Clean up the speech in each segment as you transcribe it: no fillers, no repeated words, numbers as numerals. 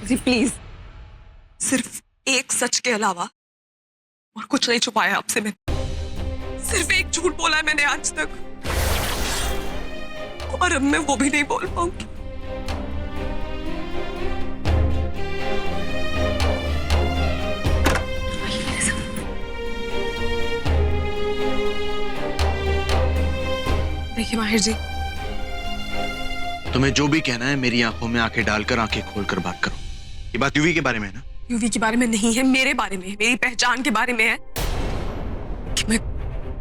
जी please, सिर्फ एक सच के अलावा और कुछ नहीं छुपाया आपसे मैंने। सिर्फ एक झूठ बोला है मैंने आज तक, और अब मैं वो भी नहीं बोल पाऊंगी। देखिए माहिर जी, तुम्हें जो भी कहना है मेरी आंखों में आंखें डालकर आंखें खोलकर बात करो। ये बात यूवी के बारे में है ना? यूवी के बारे में नहीं है, मेरे बारे में, मेरी पहचान के बारे में है कि मैं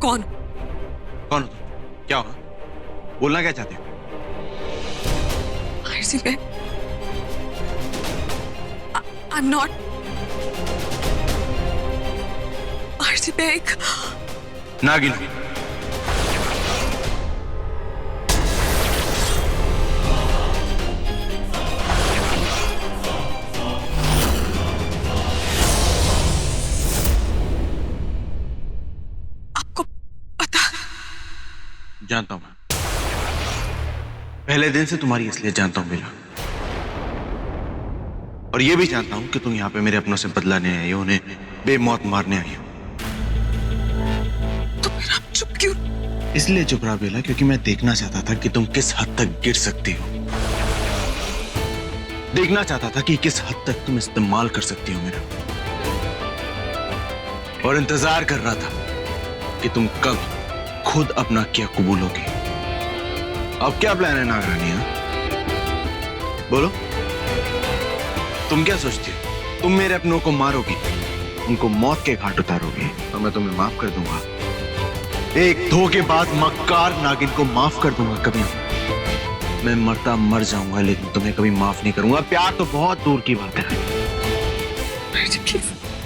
कौन हूं। कौन हो तुम? क्या हो? बोलना क्या चाहते हो? माहिर जी, मैं I'm not। माहिर जी, मैं एक नागिन। जानता हूं मैं, पहले दिन से तुम्हारी असलियत जानता हूं बेला, और यह भी जानता हूं कि तुम यहां पे मेरे अपनों से बदला लेने आई हो, उन्हें बेमौत मारने आई हो। तो फिर आप चुप क्यों? इसलिए चुप रहा बेला क्योंकि मैं देखना चाहता था कि तुम किस हद तक गिर सकती हो, देखना चाहता था कि किस हद तक तुम इस्तेमाल कर सकती हो मेरा, और इंतजार कर रहा था कि तुम कब खुद अपना क्या कबूलोगी। अब क्या प्लान है नागरानी? बोलो, तुम क्या सोचती हो? तुम मेरे अपनों को मारोगी, उनको मौत के घाट उतारोगी, और मैं तुम्हें माफ कर दूंगा। एक धोखेबाज मक्कार नागिन को माफ कर दूंगा कभी? मैं मरता मर जाऊंगा लेकिन तुम्हें कभी माफ नहीं करूंगा। प्यार तो बहुत दूर की बात है।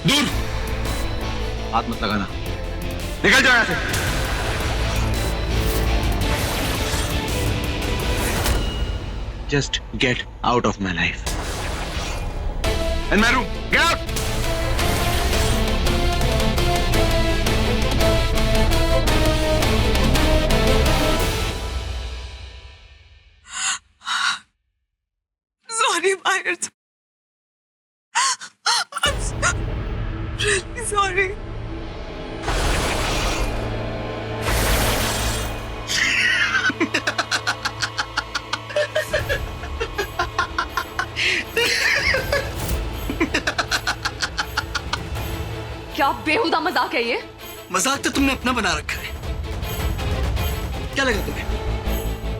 दूर हाथ मत लगाना, निकल जाओ यहां से। Just get out of my life. In my room. Get out! Sorry, Myers. I'm really sorry. क्या बेहुदा मजाक है ये? मजाक तो तुमने अपना बना रखा है। क्या लगा तुम्हें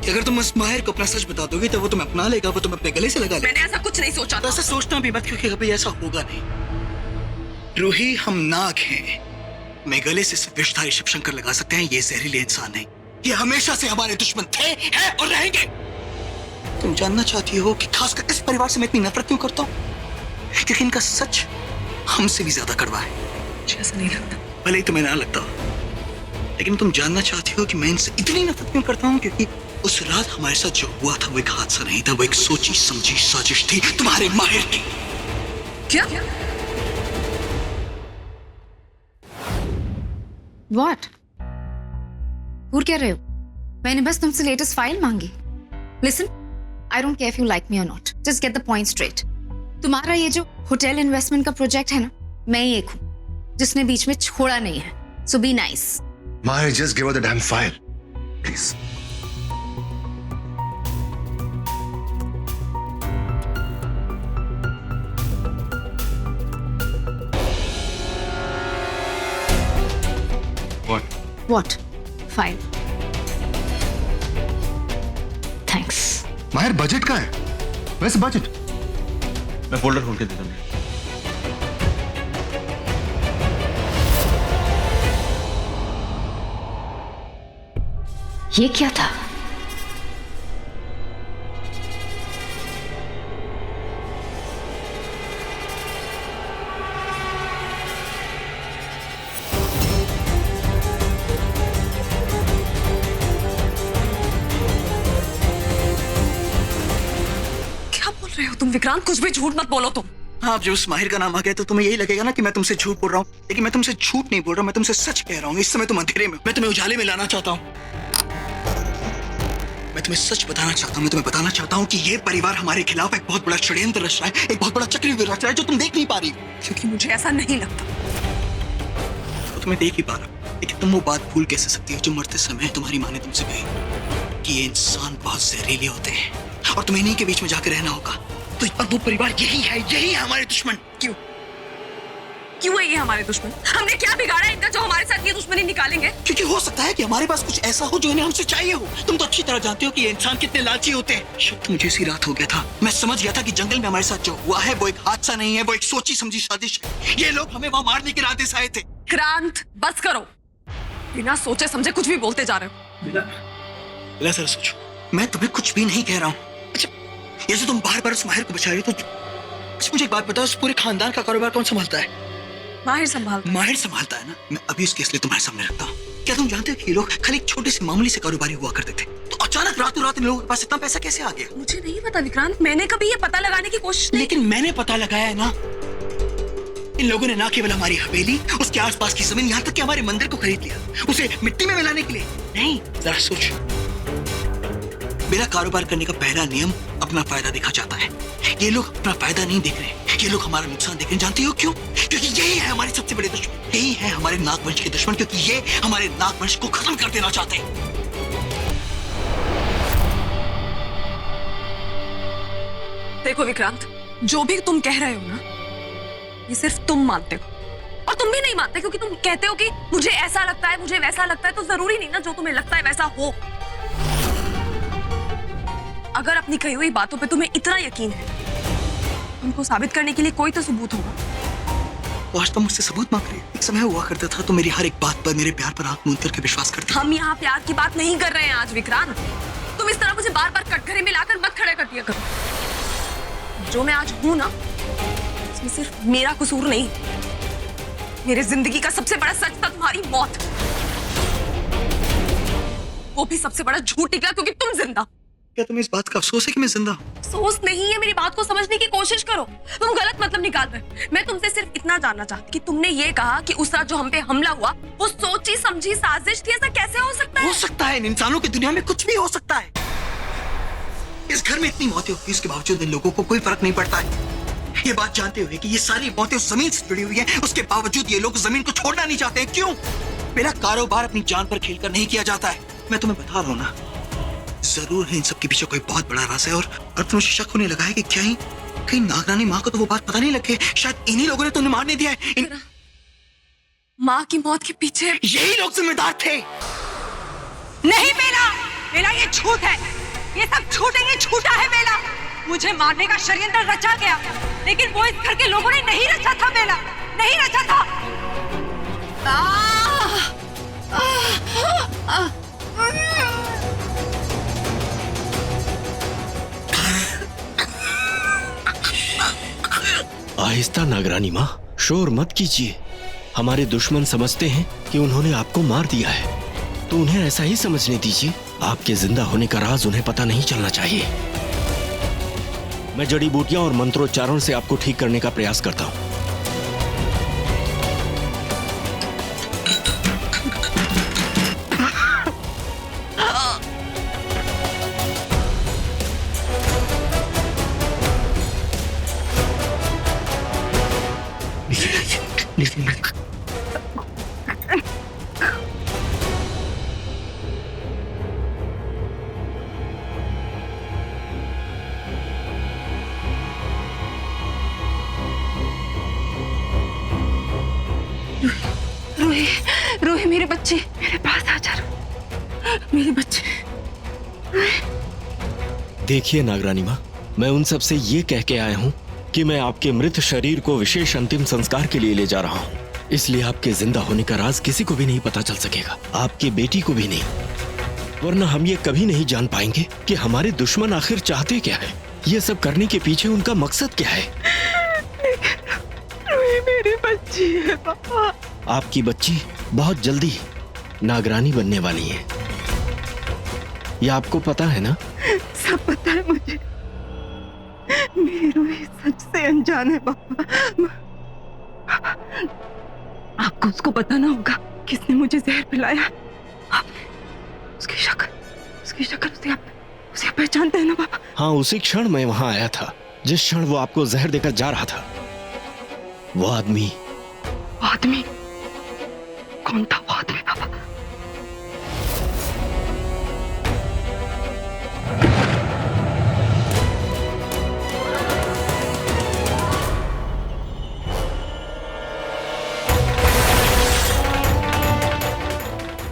कि अगर तुम उस माहिर को अपना सच बता दोगे तो वो तुम्हें अपना लेगा, वो तुम्हें अपने गले से लगा लेगा? मैंने ऐसा कुछ नहीं सोचा तो ऐसा सोचना भी मत, क्योंकि कभी ऐसा होगा नहीं। रूही, हम नाग हैं। मैं गले से सिर्फ विषधारी शिवशंकर लगा सकते हैं, ये जहरीले इंसान नहीं। ये हमेशा से हमारे दुश्मन थे, हैं और रहेंगे। तुम जानना चाहती हो कि खासकर इस परिवार से मैं इतनी नफरत क्यों करता हूँ? क्योंकि इनका सच हमसे भी ज्यादा कड़वा है। ऐसा नहीं लगता। भले ही तुम्हें ना लगता, लेकिन तुम जानना चाहती हो कि मैं इनसे इतनी नफरत क्यों करता हूँ? क्योंकि उस रात हमारे साथ जो हुआ था वो एक हादसा नहीं था, वो एक सोची समझी साजिश थी तुम्हारे माहिर की। क्या? What? घूर क्या रहे हो? मैंने बस तुमसे लेटेस्ट फाइल मांगी। Listen, I don't care if you like me or not. Just get the point straight. तुम्हारा ये जो होटल इन्वेस्टमेंट का प्रोजेक्ट है ना, मैं ही एक हूँ जिसने बीच में छोड़ा नहीं है। So be nice. Mahir, just give her the damn file, please. What? File. Thanks. Mahir, budget का है? वैसे बजट मैं फोल्डर खोल के देता हूँ। ये क्या था? क्या बोल रहे हो तुम विक्रांत? कुछ भी झूठ मत बोलो तुम। हाँ, अब जब उस माहिर का नाम आ गया तो तुम्हें यही लगेगा ना कि मैं तुमसे झूठ बोल रहा हूँ, लेकिन मैं तुमसे झूठ नहीं बोल रहा हूँ, मैं तुमसे सच कह रहा हूँ। इस समय तुम अंधेरे में, मैं तुम्हें उजाले में लाना चाहता हूँ। मैं तुम्हें सच बताना चाहता हूँ, मैं तुम्हें बताना चाहता हूँ कि ये परिवार हमारे खिलाफ एक बहुत बड़ा षड्यंत्र रच रहा है, एक बहुत बड़ा चक्रव्यूह रच रहा है जो तुम देख नहीं पा रही हो। क्योंकि मुझे ऐसा नहीं लगता। तो तुम्हें देख ही पा रहा, लेकिन तुम वो बात भूल कैसे सकती हो जो मरते समय तुम्हारी माँ ने तुमसे कही कि ये इंसान बहुत जहरीले होते हैं और तुम्हें इन्हीं के बीच में जाकर रहना होगा। तो वो परिवार यही है हमारे दुश्मन। क्यों है ये हमारे दुश्मन? हमने क्या बिगाड़ा है इनका जो हमारे साथ ये दुश्मनी निकालेंगे? क्योंकि हो सकता है कि हमारे पास कुछ ऐसा हो जो इन्हें हमसे चाहिए हो। तुम तो अच्छी तरह जानते हो कि ये इंसान कितने लालची होते हैं। शायद मुझे इसी रात हो गया था, मैं समझ गया था कि जंगल में हमारे साथ जो हुआ है वो एक हादसा नहीं है, वो एक सोची समझी साजिश है। ये लोग हमें वहां मारने के इरादे से आए थे। क्रांत, बस करो, बिना सोचे समझे कुछ भी बोलते जा रहे हो। बिना जरा सोचो, मैं तुम्हें कुछ भी नहीं कह रहा हूँ। अच्छा, ये जो तुम बार बार उस माहिर को बचा रही हो, तो अच्छा मुझे एक बात बताओ, उस पूरे खानदान का कारोबार कौन संभालता है? माहिर संभालता है ना। मैं अभी उसके इसलिए तुम्हारे सामने रखता हूँ। क्या तुम जानते हो कि ये लोग खाली एक छोटे से मामूली से कारोबारी हुआ करते थे, तो अचानक रातों रात इन लोगों के पास इतना पैसा कैसे आ गया? मुझे नहीं पता विक्रांत, मैंने कभी ये पता लगाने की कोशिश नहीं। लेकिन मैंने पता लगाया है ना। इन लोगों ने ना केवल हमारी हवेली, उसके आसपास की जमीन, यहाँ तक कि हमारे मंदिर को खरीद लिया, उसे मिट्टी में मिलाने के लिए नहीं। जरा सोच, मेरा कारोबार करने का पहला नियम अपना फायदा देखा जाता है। ये लोग अपना फायदा नहीं देख रहे, ये लोग हमारा नुकसान देख रहे हैं। जानती हो क्यों? क्योंकि यही है हमारे सबसे बड़े दुश्मन, यही है हमारे नागवंश के दुश्मन, क्योंकि ये हमारे नागवंश को खत्म कर देना चाहते हैं। देखो विक्रांत, जो भी तुम कह रहे हो ना, ये सिर्फ तुम मानते हो, और तुम भी नहीं मानते क्योंकि तुम कहते हो कि मुझे ऐसा लगता है, मुझे वैसा लगता है। तो जरूरी नहीं ना जो तुम्हें लगता है वैसा हो। अगर अपनी कही हुई बातों पे तुम्हें इतना यकीन है, उनको साबित करने के लिए कोई तो सबूत होगा। वो आज तुम मुझसे सबूत मांग रही हो। एक समय हुआ करता था तो मेरी हर एक बात पर, मेरे प्यार पर आंख मूंद करके विश्वास करती। हम यहाँ प्यार की बात नहीं कर रहे हैं आज विक्रांत। तुम इस तरह मुझे बार बार कटघरे में लाकर मत खड़े कर दिया करो। जो मैं आज हूं ना, इसमें सिर्फ मेरा कसूर नहीं। मेरे जिंदगी का सबसे बड़ा सच था तुम्हारी मौत। वो भी सबसे बड़ा झूठ निकला क्योंकि तुम जिंदा। क्या तुम्हें इस बात का अफसोस है कि मैं जिंदा हूँ? अफसोस नहीं है, मेरी बात को समझने की कोशिश करो। तुम गलत मतलब निकाल रहे हो। मैं तुमसे सिर्फ इतना जानना चाहती कि तुमने ये कहा कि उस रात जो हम पे हमला हुआ वो सोची समझी साजिश थी। ऐसा कैसे हो सकता है? हो सकता है, इन इंसानों की दुनिया में कुछ भी हो सकता है। इस घर में इतनी मौतें होती है, इसके बावजूद इन लोगों को कोई फर्क नहीं पड़ता है। ये बात जानते हुए कि ये सारी मौतें उस जमीन से जुड़ी हुई है, उसके बावजूद ये लोग जमीन को छोड़ना नहीं चाहते हैं। क्यों? मेरा कारोबार अपनी जान पर खेलकर नहीं किया जाता है। मैं तुम्हें बता रहा हूँ ना, जरूर है इन सब के पीछे कोई बहुत बड़ा राज है। और अब मुझे शक होने लगा है कि क्या ही कहीं नागरानी माँ को तो वो बात पता नहीं लगे। शायद इन्हीं लोगों ने तो उन्हें मारने दिया है। माँ की मौत के पीछे यही लोग जिम्मेदार थे। नहीं बेला, ये झूठ है, ये सब झूठ है, ये झूठा है बेला। मुझे मारने का षड्यंत्र रचा गया, लेकिन वो इस घर के लोगों ने नहीं रचा था बेला, नहीं रचा था। आहिस्ता नागरानी माँ, शोर मत कीजिए। हमारे दुश्मन समझते हैं कि उन्होंने आपको मार दिया है, तो उन्हें ऐसा ही समझने दीजिए। आपके जिंदा होने का राज उन्हें पता नहीं चलना चाहिए। मैं जड़ी बूटियां और मंत्रोच्चारण से आपको ठीक करने का प्रयास करता हूँ। रोही मेरे बच्चे, मेरे पास आ जा। मेरे बच्चे। देखिए नागरानी माँ, मैं उन सब से ये कह के आया हूँ कि मैं आपके मृत शरीर को विशेष अंतिम संस्कार के लिए ले जा रहा हूँ। इसलिए आपके जिंदा होने का राज किसी को भी नहीं पता चल सकेगा, आपकी बेटी को भी नहीं। वरना हम ये कभी नहीं जान पाएंगे कि हमारे दुश्मन आखिर चाहते क्या है, ये सब करने के पीछे उनका मकसद क्या है। मेरी बच्ची है पापा। आपकी बच्ची बहुत जल्दी नागरानी बनने वाली है, ये आपको पता है ना? सब पता है मुझे। मेरी रूही सच से अनजान है पापा। आपको उसको बताना होगा किसने मुझे जहर पिलाया। आपने उसकी शक्ल उसे आप उसे पहचानते हैं ना बाबा? हाँ, उसी क्षण मैं वहां आया था जिस क्षण वो आपको जहर देकर जा रहा था। वो आदमी कौन था वो आदमी बाबा?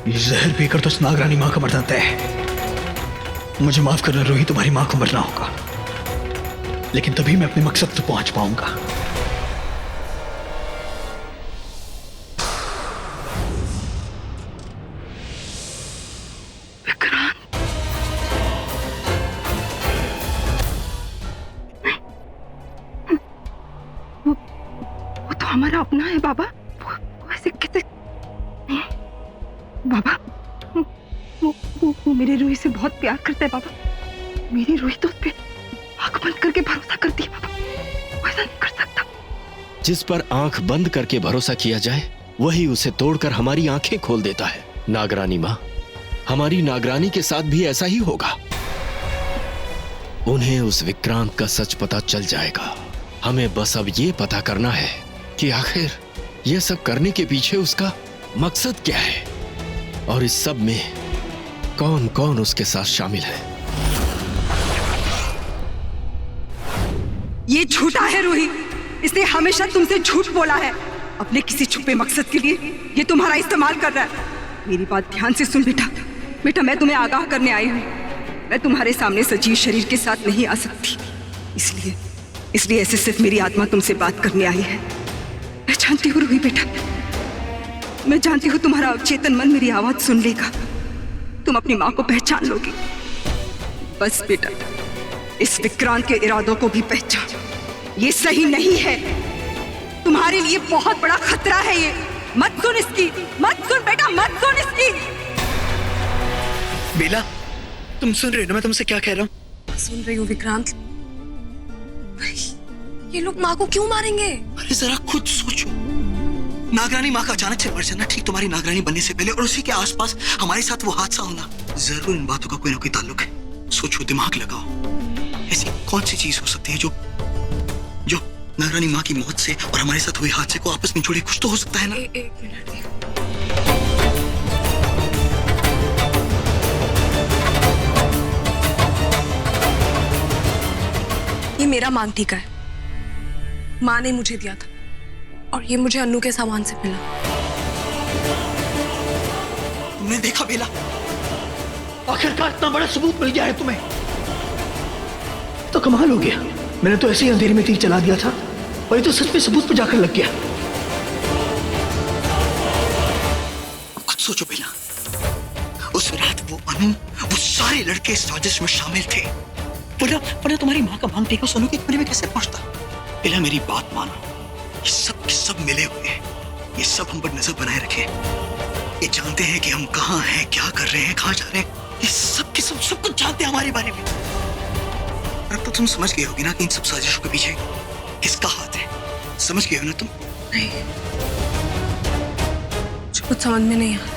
ये जहर पीकर तो नागरानी माँ का मरना तय है। मुझे माफ करना रूही, तुम्हारी माँ को मरना होगा, लेकिन तभी मैं अपने मकसद तक पहुंच पाऊंगा। वो तो हमारा अपना है बाबा। वो ऐसे कैसे? नहीं, बाबा वो मेरी रूही से बहुत प्यार करता है बाबा। मेरी रूही तो उस पे आंख बंद करके भरोसा करती है बाबा। वो ऐसा नहीं कर सकता। जिस पर आंख बंद करके भरोसा किया जाए वही उसे तोड़कर हमारी आंखें खोल देता है। नागरानी माँ, हमारी नागरानी के साथ भी ऐसा ही होगा। उन्हें उस विक्रांत का सच पता चल जाएगा। हमें बस अब ये पता करना है कि आखिर यह सब करने के पीछे उसका मकसद क्या है और इस सब में कौन कौन उसके साथ शामिल है। ये झूठा है रूही। इसने हमेशा तुमसे झूठ बोला है अपने किसी छुपे मकसद के लिए। ये तुम्हारा इस्तेमाल कर रहा है। मेरी बात ध्यान से सुन बेटा, मैं तुम्हें आगाह करने आई हूँ। मैं तुम्हारे सामने सजीव शरीर के साथ नहीं आ सकती, इसलिए ऐसे सिर्फ मेरी आत्मा तुमसे बात करने आई है। मैं जानती हूँ रूही बेटा, मैं जानती हूँ तुम्हारा अवचेतन मन मेरी आवाज सुन लेगा। तुम अपनी माँ को पहचान लोगी। बस बेटा, इस विक्रांत के इरादों को भी पहचान। ये सही नहीं है, तुम्हारे लिए बहुत बड़ा खतरा है ये। मत सुन इसकी, मत सुन बेटा, मत सुन इसकी। बेला, तुम सुन रहे हो ना मैं तुमसे क्या कह रहा हूँ? सुन रही हूँ विक्रांत। ये लोग माँ को क्यों मारेंगे? अरे जरा खुद सोचो। नागरानी माँ का अचानक से मर जाना, ठीक तुम्हारी नागरानी बनने से पहले, और उसी के आसपास हमारे साथ वो हादसा होना, जरूर इन बातों का कोई ना कोई ताल्लुक है। सोचो, दिमाग लगाओ। ऐसी कौन सी चीज हो सकती है जो नागरानी माँ की मौत से और हमारे साथ हुए हादसे को आपस में जोड़े? कुछ तो हो सकता है ना? एक मिनट देखो। ये मेरा मांगटीका है, माँ ने मुझे दिया था और ये मुझे अन्नू के सामान से मिला। तुमने देखा बेला, आखिरकार इतना बड़ा सबूत मिल गया है तुम्हें। तो कमाल हो गया। मैंने तो ऐसे ही अंधेरे में तीर चला दिया था और ये तो सच में सबूत पर जाकर लग गया। खुद सोचो बेला, उस रात वो अनु, वो सारे लड़के इस साजिश में शामिल थे। वरना तुम्हारी माँ का मांग टीका सोनू के कमरे में कैसे पहुंचता? बेला मेरी बात मानो, ये सब के सब मिले हुए हैं। ये सब हम पर नजर बनाए रखे। ये जानते हैं कि हम कहाँ हैं, क्या कर रहे हैं, कहाँ जा रहे हैं। ये सब के सब कुछ जानते हैं हमारे बारे में। अब तो तुम समझ गए होगी ना कि इन सब साजिशों के पीछे किसका हाथ है। समझ गए हो ना तुम? नहीं, मुझे कुछ समझ में नहीं आ रहा।